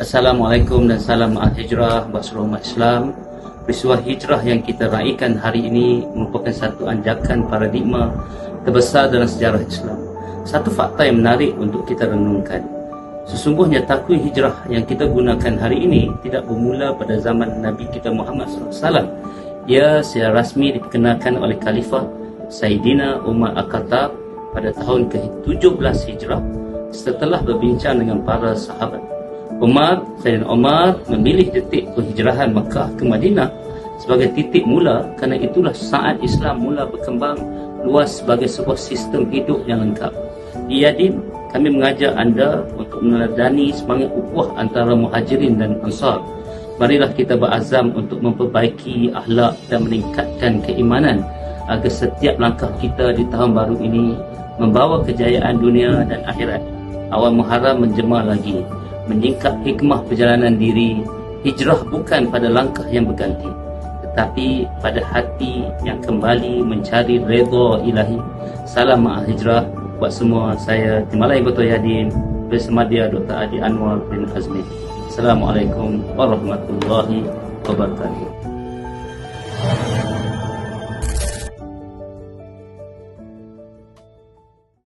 Assalamualaikum dan salam al-hijrah buat seluruh umat Islam. Peristiwa hijrah yang kita raikan hari ini merupakan satu anjakan paradigma terbesar dalam sejarah Islam. Satu fakta yang menarik untuk kita renungkan. Sesungguhnya takwin hijrah yang kita gunakan hari ini tidak bermula pada zaman Nabi kita Muhammad SAW. Ia secara rasmi diperkenalkan oleh Khalifah Sayyidina Umar Al-Khattab pada tahun ke-17 hijrah setelah berbincang dengan para sahabat. Sayyidina Umar memilih detik penghijrahan Makkah ke Madinah sebagai titik mula, kerana itulah saat Islam mula berkembang luas sebagai sebuah sistem hidup yang lengkap. Di Yadin, kami mengajak anda untuk meneladani semangat ukhuwah antara Muhajirin dan Ansar. Marilah kita berazam untuk memperbaiki akhlak dan meningkatkan keimanan agar setiap langkah kita di tahun baru ini membawa kejayaan dunia dan akhirat. Awal Muharram menjemah lagi, menyingkap hikmah perjalanan diri. Hijrah bukan pada langkah yang berganti, tetapi pada hati yang kembali mencari redha ilahi. Salam al-hijrah buat semua. Saya Timbalai Ketua Yadin bersama dia Dr. Adi Anwar bin Azmi. Assalamualaikum warahmatullahi wabarakatuh.